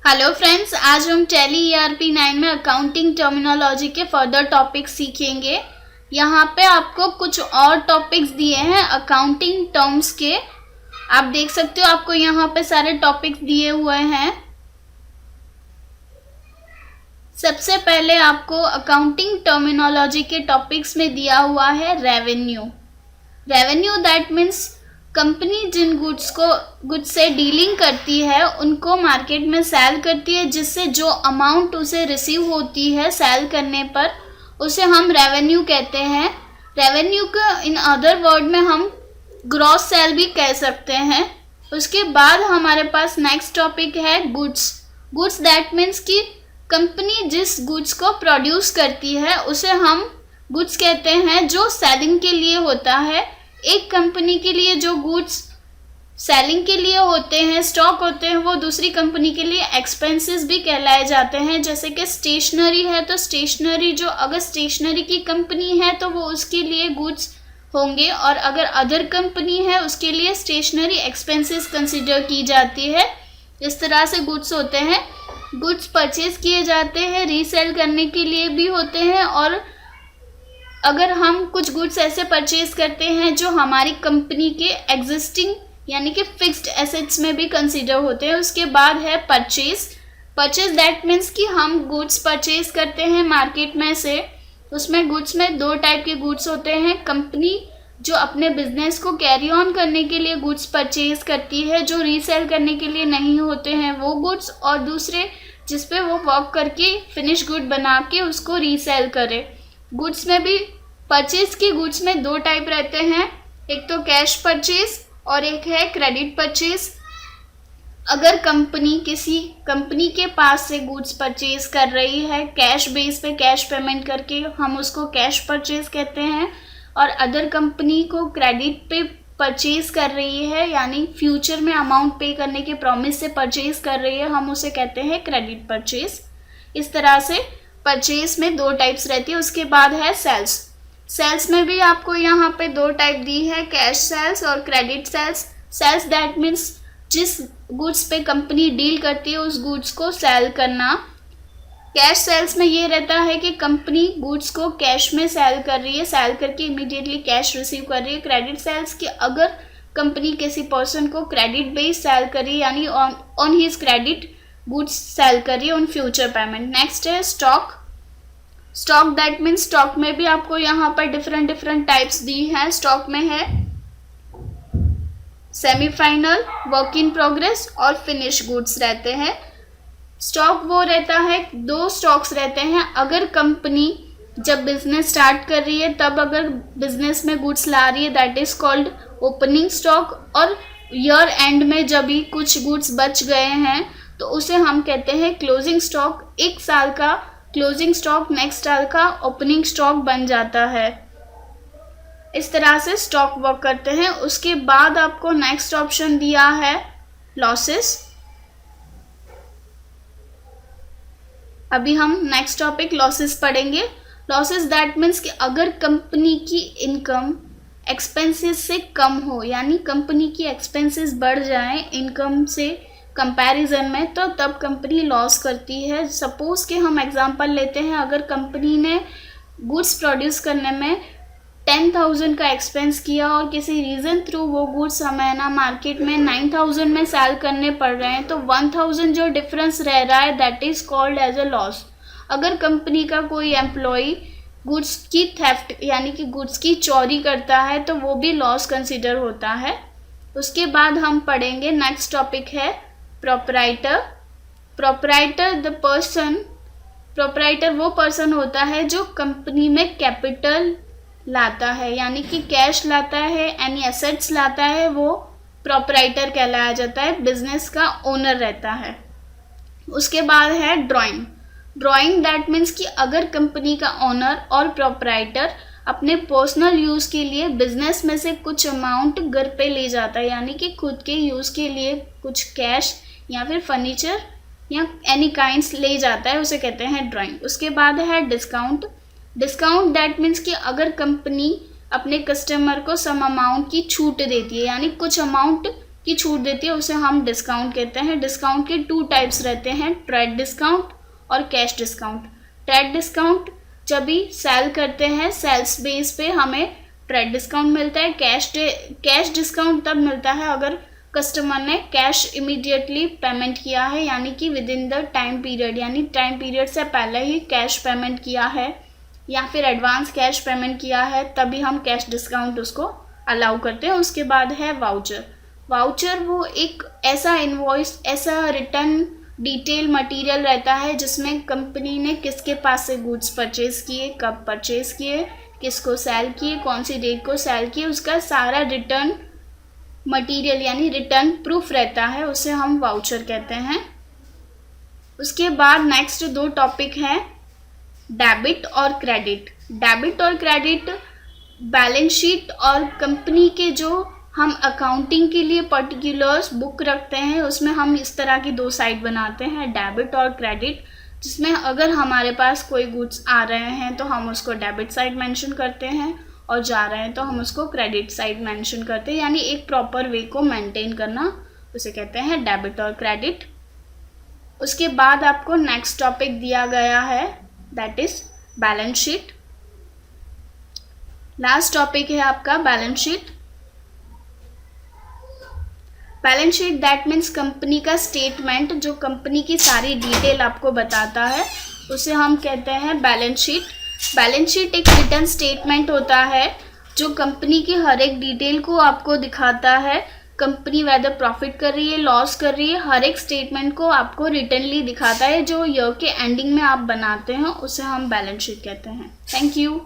Hello friends, आज हम tally ERP 9 में अकाउंटिंग टर्मिनोलॉजी के फर्दर टॉपिक्स सीखेंगे। यहाँ पे आपको कुछ और टॉपिक्स दिए हैं अकाउंटिंग टर्म्स के। आप देख सकते हो, आपको यहाँ पे सारे टॉपिक्स दिए हुए हैं। सबसे पहले आपको अकाउंटिंग टर्मिनोलॉजी के टॉपिक्स में दिया हुआ है revenue. Revenue that means company जिन गुड्स से डीलिंग करती है उनको मार्केट में सेल करती है, जिससे जो अमाउंट उसे रिसीव होती है सेल करने पर उसे हम रेवेन्यू कहते हैं। रेवेन्यू का इन अदर वर्ड में हम ग्रॉस सेल भी कह सकते हैं। उसके बाद हमारे पास नेक्स्ट टॉपिक है गुड्स। गुड्स दैट मीन्स कि कंपनी जिस गुड्स को प्रोड्यूस करती है उसे हम गुड्स कहते हैं, जो सेलिंग के लिए होता है। एक कंपनी के लिए जो गुड्स सेलिंग के लिए होते हैं, स्टॉक होते हैं, वो दूसरी कंपनी के लिए एक्सपेंसेस भी कहलाए जाते हैं। जैसे कि स्टेशनरी है तो स्टेशनरी, जो अगर स्टेशनरी की कंपनी है तो वो उसके लिए गुड्स होंगे, और अगर अदर कंपनी है उसके लिए स्टेशनरी एक्सपेंसेस कंसिडर की जाती है। इस तरह से गुड्स होते हैं। गुड्स परचेज किए जाते हैं, रीसेल करने के लिए भी होते हैं, और अगर हम कुछ गुड्स ऐसे परचेज करते हैं जो हमारी कंपनी के एग्जिस्टिंग यानी कि फिक्स्ड एसेट्स में भी कंसीडर होते हैं। उसके बाद है परचेज। परचेज दैट मीन्स कि हम गुड्स परचेज करते हैं मार्केट में से। उसमें गुड्स में दो टाइप के गुड्स होते हैं। कंपनी जो अपने बिजनेस को कैरी ऑन करने के लिए गुड्स परचेज करती है, जो रीसेल करने के लिए नहीं होते हैं वो गुड्स, और दूसरे जिस पे वो वर्क करके फिनिश गुड बना के उसको रीसेल करे। गुड्स में भी परचेज की गुड्स में दो टाइप रहते हैं, एक तो कैश परचेज और एक है क्रेडिट परचेज। अगर कंपनी किसी कंपनी के पास से गुड्स परचेज कर रही है कैश बेस पे, कैश पेमेंट करके, हम उसको कैश परचेज कहते हैं। और अदर कंपनी को क्रेडिट पे परचेज कर रही है, यानी फ्यूचर में अमाउंट पे करने के प्रॉमिस से परचेज कर रही है, हम उसे कहते हैं क्रेडिट परचेज। इस तरह से परचेज में दो टाइप्स रहती है। उसके बाद है सेल्स। सेल्स में भी आपको यहाँ पे दो टाइप दी है, कैश सेल्स और credit sales. Sales that means जिस गुड्स पे कंपनी डील करती है उस गुड्स को सेल करना। कैश सेल्स में ये रहता है कि कंपनी गुड्स को कैश में सेल कर रही है, सेल करके इमीडिएटली कैश रिसीव कर रही है। क्रेडिट सेल्स की अगर कंपनी किसी पर्सन को क्रेडिट बेस सेल कर रही है, यानी on his credit goods sale कर रही है ऑन फ्यूचर पेमेंट। नेक्स्ट है stock. Stock that means stock में भी आपको यहाँ पर डिफरेंट टाइप्स दी हैं। स्टॉक में है सेमीफाइनल, वर्क इन प्रोग्रेस और फिनिश गुड्स रहते हैं। स्टॉक वो रहता है, दो स्टॉक्स रहते हैं। अगर कंपनी जब बिजनेस स्टार्ट कर रही है तब अगर बिजनेस में गुड्स ला रही है that is called opening stock, और ईयर एंड में जब भी कुछ गुड्स बच गए हैं तो उसे हम कहते हैं क्लोजिंग स्टॉक। एक साल का क्लोजिंग स्टॉक नेक्स्ट साल का ओपनिंग स्टॉक बन जाता है। इस तरह से स्टॉक वर्क करते हैं। उसके बाद आपको नेक्स्ट ऑप्शन दिया है लॉसेस। अभी हम नेक्स्ट टॉपिक लॉसेस पढ़ेंगे। लॉसेस दैट मीन्स कि अगर कंपनी की इनकम एक्सपेंसेस से कम हो, यानी कंपनी की एक्सपेंसेस बढ़ जाएं इनकम से कंपैरिजन में, तो तब कंपनी लॉस करती है। सपोज कि हम एग्जांपल लेते हैं, अगर कंपनी ने गुड्स प्रोड्यूस करने में 10,000 का एक्सपेंस किया और किसी रीज़न थ्रू वो गुड्स हमें ना मार्केट में 9,000 में सेल करने पड़ रहे हैं, तो 1,000 जो डिफरेंस रह रहा है that is called as a loss. अगर कंपनी का कोई एम्प्लॉय गुड्स की थेफ्ट यानी कि गुड्स की चोरी करता है तो वो भी लॉस कंसिडर होता है। उसके बाद हम पढ़ेंगे नेक्स्ट टॉपिक है प्रोपराइटर। प्रोपराइटर वो पर्सन होता है जो कंपनी में कैपिटल लाता है, यानी कि कैश लाता है, एनी एसेट्स लाता है, वो प्रोपराइटर कहलाया जाता है, बिजनेस का ओनर रहता है। उसके बाद है ड्राइंग। ड्राइंग दैट मीन्स कि अगर कंपनी का ओनर और प्रोपराइटर अपने पर्सनल यूज़ के लिए बिजनेस में से कुछ अमाउंट घर पे ले जाता है, यानी कि खुद के यूज़ के लिए कुछ कैश या फिर फर्नीचर या एनी काइंड्स ले जाता है, उसे कहते हैं ड्राइंग। उसके बाद है डिस्काउंट। डिस्काउंट दैट मीन्स कि अगर कंपनी अपने कस्टमर को सम अमाउंट की छूट देती है, यानी कुछ अमाउंट की छूट देती है उसे हम डिस्काउंट कहते हैं। डिस्काउंट के 2 टाइप्स रहते हैं, ट्रेड डिस्काउंट और कैश डिस्काउंट। ट्रेड डिस्काउंट जब भी सेल करते हैं, सेल्स बेस पे हमें ट्रेड डिस्काउंट मिलता है। कैश डिस्काउंट तब मिलता है अगर कस्टमर ने कैश इमीडिएटली पेमेंट किया है, यानी कि with in the time period, यानी टाइम पीरियड से पहले ही कैश पेमेंट किया है या फिर एडवांस कैश पेमेंट किया है, तभी हम कैश डिस्काउंट उसको अलाउ करते हैं। उसके बाद है वाउचर। वाउचर वो एक ऐसा इनवॉइस, ऐसा रिटर्न डिटेल मटेरियल रहता है जिसमें कंपनी ने किसके पास से गुड्स परचेज किए, कब परचेज किए, किसको सेल किए, कौन सी डेट को सेल किए, उसका सारा रिटर्न मटेरियल यानी रिटर्न प्रूफ रहता है, उसे हम वाउचर कहते हैं। उसके बाद नेक्स्ट 2 टॉपिक हैं डेबिट और क्रेडिट। डेबिट और क्रेडिट बैलेंस शीट और कंपनी के जो हम अकाउंटिंग के लिए पर्टिकुलर्स बुक रखते हैं उसमें हम इस तरह की 2 साइड बनाते हैं, डेबिट और क्रेडिट, जिसमें अगर हमारे पास कोई गुड्स आ रहे हैं तो हम उसको डेबिट साइड मेंशन करते हैं और जा रहे हैं तो हम उसको क्रेडिट साइड मेंशन करते हैं, यानी एक प्रॉपर वे को मेंटेन करना, उसे कहते हैं डेबिट और क्रेडिट। उसके बाद आपको नेक्स्ट टॉपिक दिया गया है, that is balance sheet. Last topic है आपका balance sheet. Balance sheet that means company का स्टेटमेंट, जो कंपनी की सारी डिटेल आपको बताता है, उसे हम कहते हैं बैलेंस शीट। बैलेंस शीट एक रिटर्न स्टेटमेंट होता है जो कंपनी की हर एक डिटेल को आपको दिखाता है। कंपनी वेदर प्रॉफिट कर रही है, लॉस कर रही है, हर एक स्टेटमेंट को आपको रिटनली दिखाता है, जो ईयर के एंडिंग में आप बनाते हैं, उसे हम बैलेंस शीट कहते हैं। Thank you.